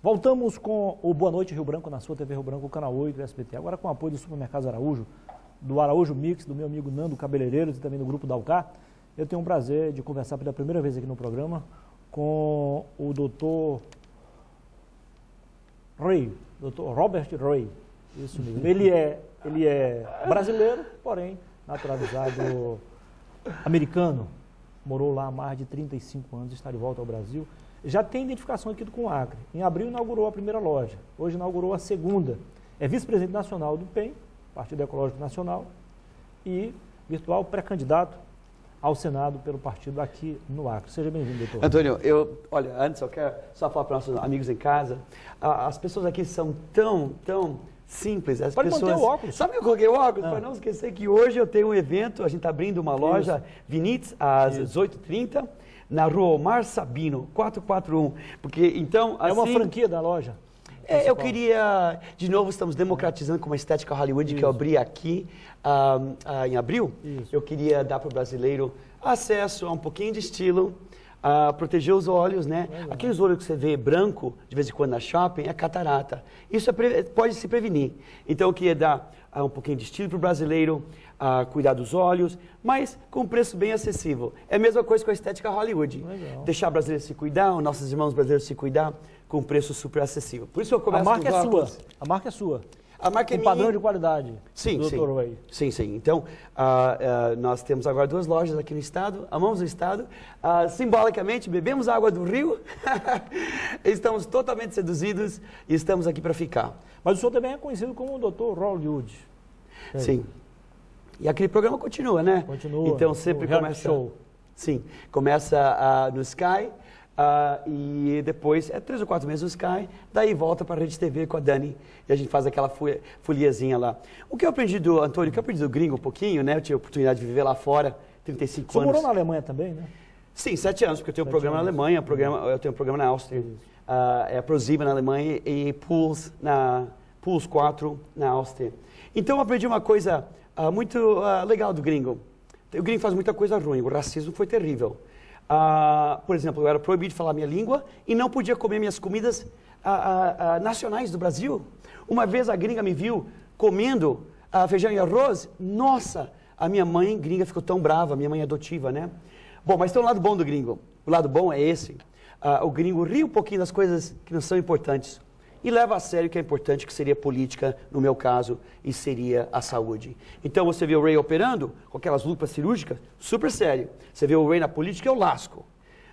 Voltamos com o Boa Noite Rio Branco, na sua TV Rio Branco, canal 8 do SBT. Agora com o apoio do Supermercados Araújo, do Araújo Mix, do meu amigo Nando Cabeleireiros e também do Grupo Dalcar. Eu tenho o prazer de conversar pela primeira vez aqui no programa com o Dr. Ray, Dr. Robert Ray. Isso mesmo. Ele é brasileiro, porém naturalizado americano. Morou lá há mais de 35 anos, está de volta ao Brasil. Já tem identificação aqui com o Acre. Em abril inaugurou a primeira loja, hoje inaugurou a segunda. É vice-presidente nacional do PEN, Partido Ecológico Nacional, e virtual pré-candidato ao Senado pelo partido aqui no Acre. Seja bem-vindo, doutor. Antônio, olha, antes eu quero só falar para os nossos amigos em casa, as pessoas aqui são tão simples. As Pode pessoas, manter o óculos. Sabe que eu coloquei o óculos? Para não esquecer que hoje eu tenho um evento, a gente está abrindo uma loja Vinitz às 18h30, na rua Omar Sabino, 441. Porque, então, é uma franquia da loja? Eu queria, de novo, estamos democratizando com uma estética Hollywood que eu abri aqui em abril. Isso. Eu queria dar para o brasileiro acesso a um pouquinho de estilo, proteger os olhos, né? Aqueles olhos que você vê branco, de vez em quando na shopping, é catarata. Isso pode se prevenir. Então, eu queria dar um pouquinho de estilo para o brasileiro, cuidar dos olhos, mas com um preço bem acessível. É a mesma coisa com a estética Hollywood. Legal. Deixar o brasileiro se cuidar, os nossos irmãos brasileiros se cuidar, com um preço super acessível. Por isso eu começo com os óculos. A marca é sua. A marca é minha. Padrão de qualidade. Sim, do Dr. Ray. Sim. Então, nós temos agora 2 lojas aqui no estado, amamos o estado. Simbolicamente, bebemos água do rio, estamos totalmente seduzidos e estamos aqui para ficar. Mas o senhor também é conhecido como o Dr. Hollywood. Sim. E aquele programa continua, né? Continua. Então sempre começa. Show. Sim, começa no Sky e depois 3 ou 4 meses no Sky, daí volta para a Rede TV com a Dani e a gente faz aquela foliazinha lá. O que eu aprendi do Antônio, o que eu aprendi do gringo um pouquinho, né? Eu tive a oportunidade de viver lá fora, 35 anos. Você morou na Alemanha também, né? Sim, 7 anos, porque eu tenho um programa na Alemanha, eu tenho um programa na Áustria, é a ProSieben na Alemanha e Puls 4 na Áustria. Então eu aprendi uma coisa muito legal do gringo. O gringo faz muita coisa ruim, o racismo foi terrível. Por exemplo, eu era proibido de falar minha língua e não podia comer minhas comidas nacionais do Brasil. Uma vez a gringa me viu comendo feijão e arroz, nossa, a minha mãe gringa ficou tão brava, minha mãe é adotiva, né? Bom, mas tem um lado bom do gringo. O lado bom é esse. O gringo ri um pouquinho das coisas que não são importantes e leva a sério o que é importante, que seria política, no meu caso, e seria a saúde. Então você vê o Ray operando, com aquelas lupas cirúrgicas, super sério. Você vê o Ray na política, eu lasco.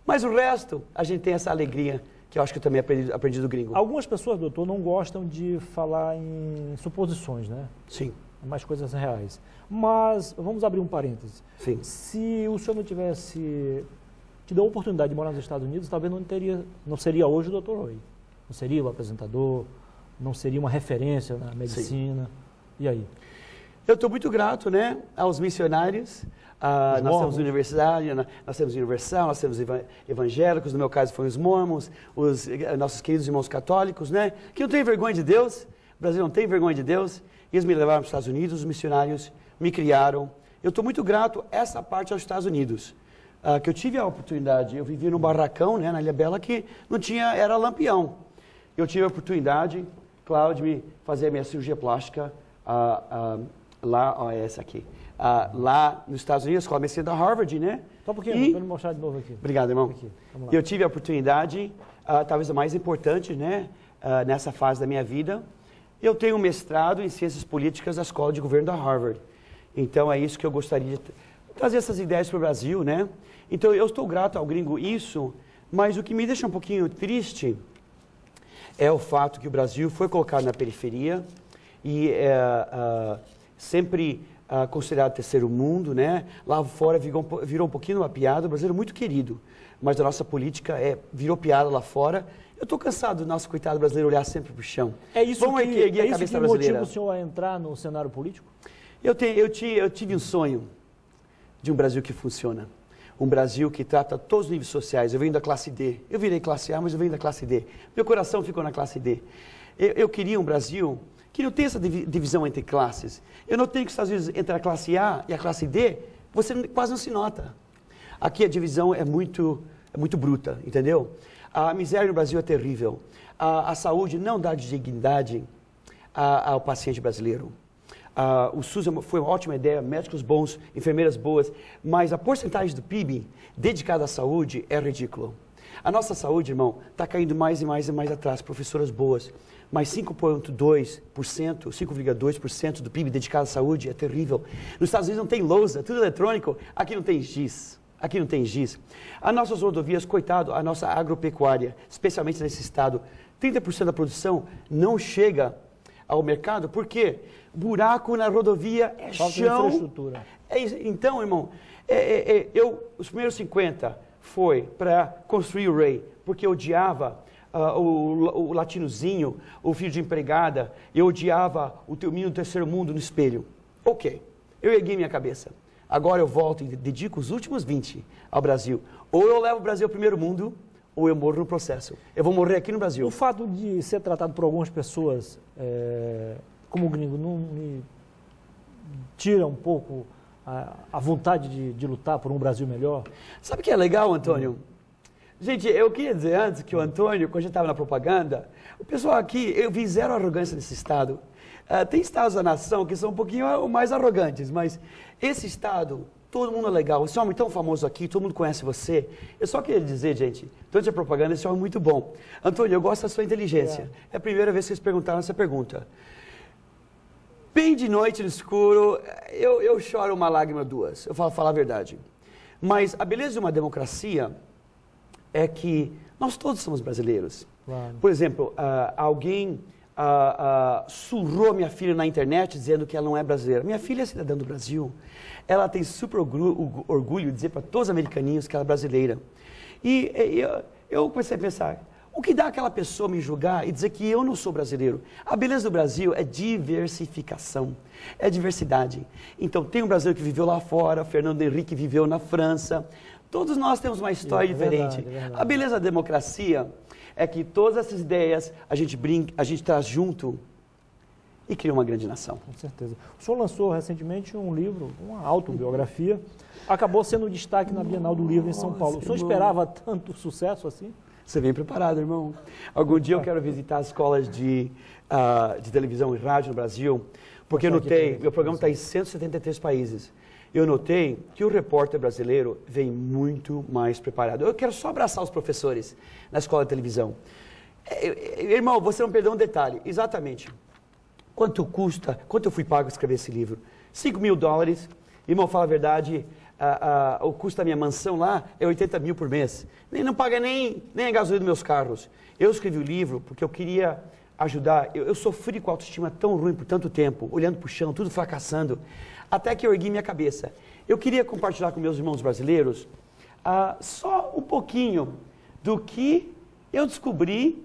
Mas o resto, a gente tem essa alegria, que eu acho que eu também aprendi do gringo. Algumas pessoas, doutor, não gostam de falar em suposições, né? Sim. Mais coisas reais. Mas, vamos abrir um parêntese. Sim. Se o senhor não tivesse tido a oportunidade de morar nos Estados Unidos, talvez não seria hoje o Dr. Ray. Não seria o apresentador, não seria uma referência na medicina. Sim. E aí? Eu estou muito grato, né, aos missionários. Nós temos universidade, nós temos Universal, nós temos evangélicos, no meu caso foram os mormons, os nossos queridos irmãos católicos, né, que não têm vergonha de Deus, o Brasil não tem vergonha de Deus, e eles me levaram para os Estados Unidos, os missionários me criaram. Eu estou muito grato a essa parte aos Estados Unidos. Que eu tive a oportunidade, eu vivi num barracão, né, na Ilha Bela, que não tinha, era lampião. Eu tive a oportunidade, claro, de me fazer a minha cirurgia plástica lá, essa aqui, lá nos Estados Unidos, com a medicina da Harvard, né? Só um pouquinho, para me mostrar de novo aqui. Obrigado, irmão. Aqui, eu tive a oportunidade, talvez a mais importante, né, nessa fase da minha vida. Eu tenho um mestrado em Ciências Políticas da Escola de Governo da Harvard. Então é isso que eu gostaria de trazer essas ideias para o Brasil, né? Então eu estou grato ao gringo isso, mas o que me deixa um pouquinho triste é o fato que o Brasil foi colocado na periferia e sempre considerado terceiro mundo, né? Lá fora virou um pouquinho uma piada, o brasileiro é muito querido, mas a nossa política virou piada lá fora. Eu estou cansado do nosso coitado brasileiro olhar sempre para o chão. É isso que motiva o senhor a entrar no cenário político? Eu tive um sonho de um Brasil que funciona. Um Brasil que trata todos os níveis sociais. Eu venho da classe D. Eu virei classe A, mas eu venho da classe D. Meu coração ficou na classe D. Eu queria um Brasil que não tem essa divisão entre classes. Eu não tenho que, às vezes, entre a classe A e a classe D, você quase não se nota. Aqui a divisão é muito bruta, entendeu? A miséria no Brasil é terrível. A saúde não dá dignidade ao paciente brasileiro. O SUS foi uma ótima ideia, médicos bons, enfermeiras boas, mas a porcentagem do PIB dedicada à saúde é ridícula. A nossa saúde, irmão, está caindo mais e mais e mais atrás. Professoras boas, mas 5,2% do PIB dedicado à saúde é terrível. Nos Estados Unidos não tem lousa, tudo eletrônico, aqui não tem giz. Aqui não tem giz. As nossas rodovias, coitado, a nossa agropecuária, especialmente nesse estado, 30% da produção não chega ao mercado, porque buraco na rodovia é falta chão. Infraestrutura. Então, irmão, os primeiros 50 foi para construir o Ray, porque eu odiava o latinozinho, o filho de empregada, eu odiava o teu menino do terceiro mundo no espelho. Ok, eu ergui minha cabeça. Agora eu volto e dedico os últimos 20 ao Brasil. Ou eu levo o Brasil ao primeiro mundo, ou eu morro no processo. Eu vou morrer aqui no Brasil. O fato de ser tratado por algumas pessoas como gringo não me tira um pouco a vontade de lutar por um Brasil melhor? Sabe o que é legal, Antônio? Gente, eu queria dizer antes que o Antônio, quando a gente estava na propaganda, o pessoal aqui, eu vi zero arrogância nesse estado. Tem estados da nação que são um pouquinho mais arrogantes, mas esse estado, todo mundo é legal. Esse homem tão famoso aqui, todo mundo conhece você. Eu só queria dizer, gente, durante a propaganda, esse homem é muito bom. Antônio, eu gosto da sua inteligência. É a primeira vez que vocês perguntaram essa pergunta. Bem de noite no escuro, eu choro uma lágrima ou duas. Eu falo falar a verdade. Mas a beleza de uma democracia é que nós todos somos brasileiros. Claro. Por exemplo, alguém surrou minha filha na internet dizendo que ela não é brasileira. Minha filha é cidadã do Brasil. Ela tem super orgulho de dizer para todos os americaninhos que ela é brasileira. E eu comecei a pensar, o que dá aquela pessoa me julgar e dizer que eu não sou brasileiro? A beleza do Brasil é diversificação, é diversidade. Então tem um brasileiro que viveu lá fora, Fernando Henrique viveu na França. Todos nós temos uma história diferente. Verdade. A beleza da democracia é que todas essas ideias a gente brinca, a gente traz junto e cria uma grande nação. Com certeza. O senhor lançou recentemente um livro, uma autobiografia, acabou sendo um destaque na Bienal do Livro em São Paulo. O senhor esperava tanto sucesso assim? Você vem preparado, irmão. Algum dia eu quero visitar as escolas de televisão e rádio no Brasil, porque eu notei, meu programa está em 173 países. Eu notei que o repórter brasileiro vem muito mais preparado. Eu quero só abraçar os professores na escola de televisão. Irmão, você não perdeu um detalhe. Exatamente. Quanto custa, quanto eu fui pago escrever esse livro? $5.000. Irmão, fala a verdade, o custo da minha mansão lá é 80 mil por mês. Não paga nem a gasolina dos meus carros. Eu escrevi o livro porque eu queria ajudar. Eu sofri com a autoestima tão ruim por tanto tempo, olhando para o chão, tudo fracassando, até que eu ergui minha cabeça. Eu queria compartilhar com meus irmãos brasileiros só um pouquinho do que eu descobri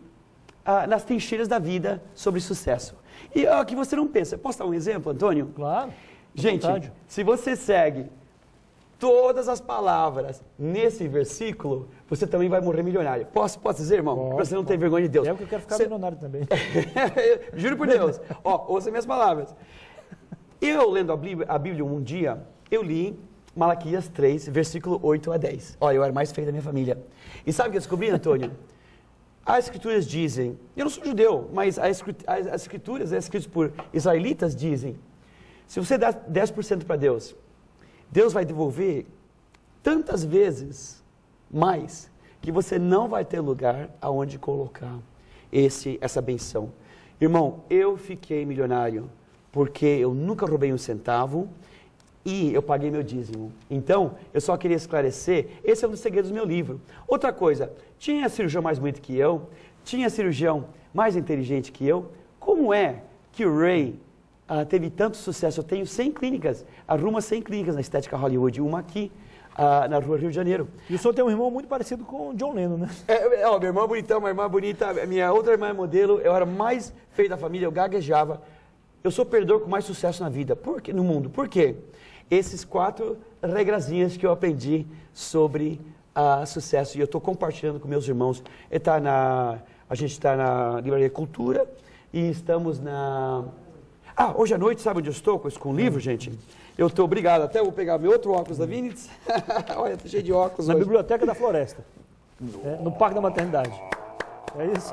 nas trincheiras da vida sobre sucesso. E que você não pensa. Posso dar um exemplo, Antônio? Claro. Gente, se você segue todas as palavras nesse versículo, você também vai morrer milionário. Posso dizer, irmão? Pra você não ter vergonha de Deus. É porque eu quero ficar milionário também. Juro por Deus. Ouça minhas palavras. Eu, lendo a Bíblia um dia, eu li Malaquias 3, versículo 8 a 10. Olha, eu era mais feio da minha família. E sabe o que eu descobri, Antônio? As escrituras dizem, eu não sou judeu, mas as escrituras escritas por israelitas dizem, se você dá 10% para Deus, Deus vai devolver tantas vezes mais que você não vai ter lugar aonde colocar essa benção. Irmão, eu fiquei milionário porque eu nunca roubei um centavo e eu paguei meu dízimo. Então, eu só queria esclarecer, esse é um dos segredos do meu livro. Outra coisa, tinha cirurgião mais bonito que eu, tinha cirurgião mais inteligente que eu, como é que o Ray teve tanto sucesso? Eu tenho 100 clínicas, arruma 100 clínicas na Estética Hollywood, uma aqui na rua Rio de Janeiro. E o senhor tem um irmão muito parecido com o John Lennon, né? Meu irmão é bonitão, minha irmã é bonita, minha outra irmã é modelo, eu era mais feio da família, eu gaguejava. Eu sou perdedor com mais sucesso na vida, no mundo. Por quê? Esses 4 regrazinhas que eu aprendi sobre sucesso e eu estou compartilhando com meus irmãos. A gente está na Livraria Cultura e estamos hoje à noite, sabe onde eu estou com o livro, gente? Eu estou, obrigado, até vou pegar meu outro óculos da Vinitz. Olha, está cheio de óculos na hoje. Biblioteca da Floresta. no Parque da Maternidade. É isso?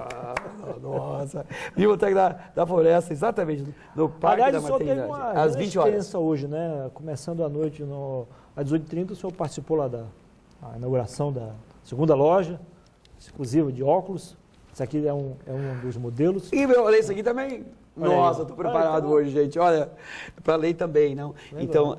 Nossa. Biblioteca da Floresta, exatamente, no Parque da Maternidade. Às 20 horas. Extensa hoje, né? Começando à noite, às 18h30, o senhor participou lá da inauguração da segunda loja, exclusiva de óculos. Esse aqui é um dos modelos. E olha isso aqui também. Nossa, estou preparado hoje, gente. Olha, para ler também, não? Legal. Então,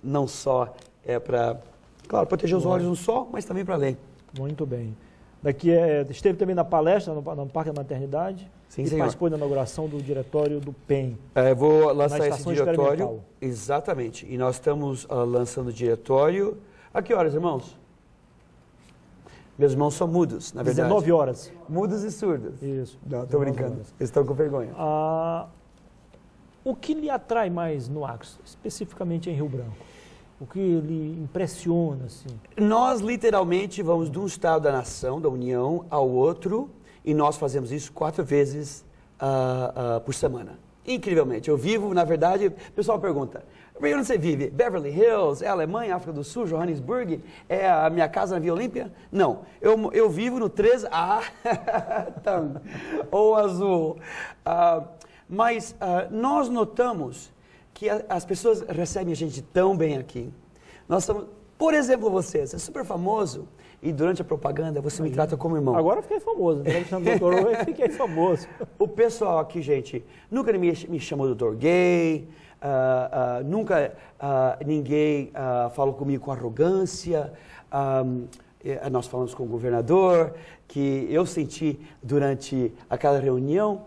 não só é para, claro, proteger os olhos no sol, mas também para ler. Muito bem. Daqui esteve também na palestra no Parque da Maternidade. Sim, e senhor. Participou da inauguração do diretório do PEN. Vou lançar esse diretório. Exatamente. E nós estamos lançando o diretório. A que horas, irmãos? Meus irmãos são mudos, na verdade. 19 horas. Mudos e surdos. Isso. Não, estou brincando. Eles estão com vergonha. O que lhe atrai mais no Acre, especificamente em Rio Branco? O que lhe impressiona, assim? Nós, literalmente, vamos de um estado da nação, da União, ao outro, e nós fazemos isso 4 vezes por semana. Incrivelmente. Eu vivo, na verdade, o pessoal pergunta, onde você vive? Beverly Hills? É Alemanha, África do Sul, Johannesburg? É a minha casa na Via Olímpia? Não. Eu vivo no 3A, ou azul. Mas nós notamos que as pessoas recebem a gente tão bem aqui. Nós estamos, por exemplo, você é super famoso e durante a propaganda você me trata como irmão. Agora eu fiquei famoso, doutor, eu fiquei famoso. O pessoal aqui, gente, nunca me chamou doutor gay, nunca ninguém falou comigo com arrogância. Nós falamos com o governador, que eu senti durante aquela reunião,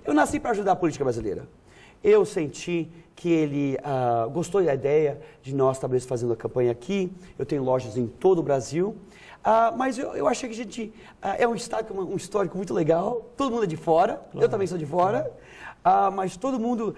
eu nasci para ajudar a política brasileira. Eu senti que ele gostou da ideia de nós estarmos fazendo a campanha aqui. Eu tenho lojas em todo o Brasil. Mas eu achei que a gente é um estado com um histórico muito legal. Todo mundo é de fora, claro. Eu também sou de fora. Mas todo mundo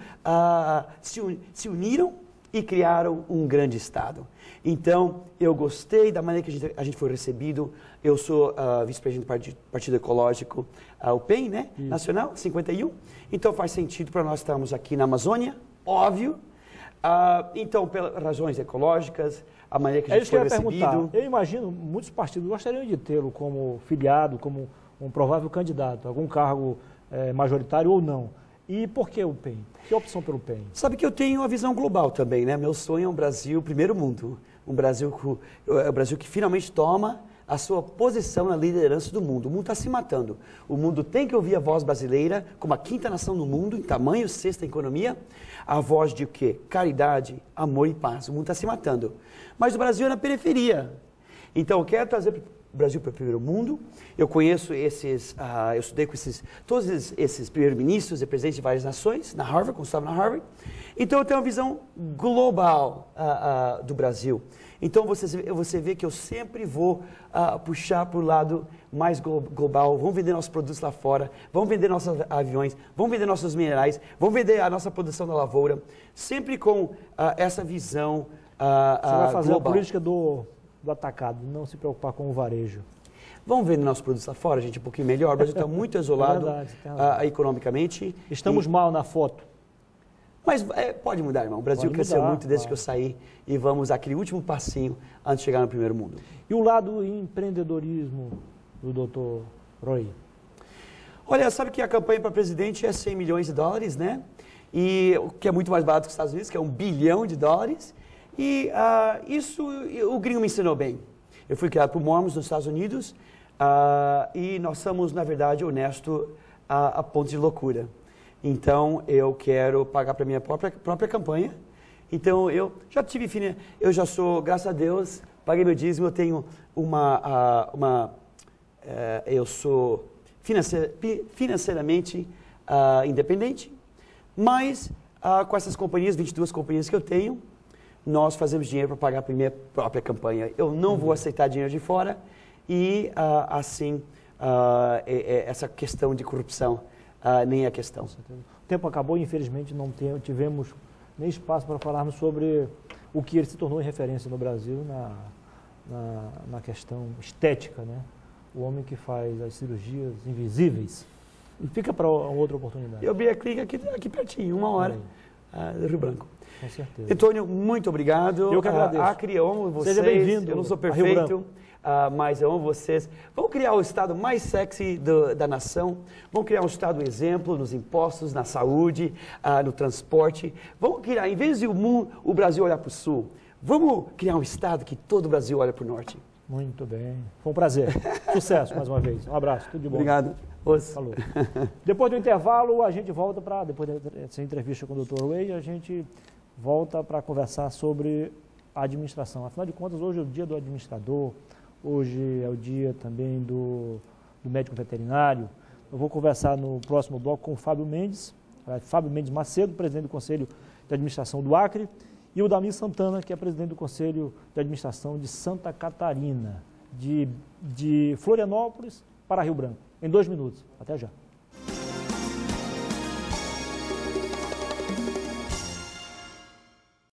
se uniram e criaram um grande estado. Então, eu gostei da maneira que a gente foi recebido. Eu sou vice-presidente do Partido Ecológico, o PEN, né? Nacional, 51. Então, faz sentido para nós estarmos aqui na Amazônia, óbvio. Então, pelas razões ecológicas, a maneira que a gente foi recebido. Eu imagino, muitos partidos gostariam de tê-lo como filiado, como um provável candidato, algum cargo majoritário ou não. E por que o PEN? Que opção pelo PEN? Sabe que eu tenho uma visão global também, né? Meu sonho é um Brasil primeiro mundo. Um Brasil que finalmente toma a sua posição na liderança do mundo. O mundo está se matando. O mundo tem que ouvir a voz brasileira, como a 5ª nação no mundo, em tamanho, 6ª economia. A voz de o quê? Caridade, amor e paz. O mundo está se matando. Mas o Brasil é na periferia. Então, eu quero trazer o Brasil para o primeiro mundo. Eu conheço eu estudei com todos esses primeiros-ministros e presidentes de várias nações, na Harvard, quando estava na Harvard. Então, eu tenho uma visão global do Brasil. Então, você vê que eu sempre vou puxar para o lado mais global. Vamos vender nossos produtos lá fora, vamos vender nossos aviões, vamos vender nossos minerais, vamos vender a nossa produção da lavoura, sempre com essa visão global. Você vai fazer a política do atacado, não se preocupar com o varejo. Vamos vender nossos produtos lá fora, gente, um pouquinho melhor. O Brasil está muito isolado economicamente. Estamos mal na foto. Mas pode mudar, irmão. O Brasil cresceu muito desde que eu saí e vamos aquele último passinho antes de chegar no primeiro mundo. E o lado empreendedorismo do Dr. Roy? Olha, sabe que a campanha para presidente é 100 milhões de dólares, né? E o que é muito mais barato que os Estados Unidos, que é $1 bilhão. E isso o gringo me ensinou bem. Eu fui criado por mormons nos Estados Unidos e nós somos, na verdade, honestos a ponto de loucura. Então, eu quero pagar para a minha própria campanha. Então, eu já sou, graças a Deus, paguei meu dízimo, eu tenho eu sou financeiramente independente, mas com essas companhias, 22 companhias que eu tenho, nós fazemos dinheiro para pagar a minha própria campanha. Eu não vou aceitar dinheiro de fora e, essa questão de corrupção nem é questão. O tempo acabou e, infelizmente, não tivemos nem espaço para falarmos sobre o que ele se tornou em referência no Brasil na questão estética, né? O homem que faz as cirurgias invisíveis. Fica para outra oportunidade. Eu abri a clínica aqui pertinho, 1 hora. do Rio Branco. Com certeza. Antônio, muito obrigado. Eu que agradeço. Acre, eu amo vocês. Seja bem-vindo. Eu não sou perfeito, mas eu amo vocês. Vamos criar o estado mais sexy da nação. Vamos criar um estado exemplo nos impostos, na saúde, no transporte. Vamos criar, em vez de o Brasil olhar para o sul, vamos criar um estado que todo o Brasil olha para o norte. Muito bem. Foi um prazer. Sucesso mais uma vez. Um abraço. Tudo de bom. Obrigado. Falou. Depois do intervalo, a gente volta para, depois dessa entrevista com o Dr. Way, a gente volta para conversar sobre a administração. Afinal de contas, hoje é o dia do administrador, hoje é o dia também do médico veterinário. Eu vou conversar no próximo bloco com o Fábio Mendes Macedo, presidente do Conselho de Administração do Acre, e o Damir Santana, que é presidente do Conselho de Administração de Santa Catarina, de Florianópolis para Rio Branco. Em 2 minutos. Até já.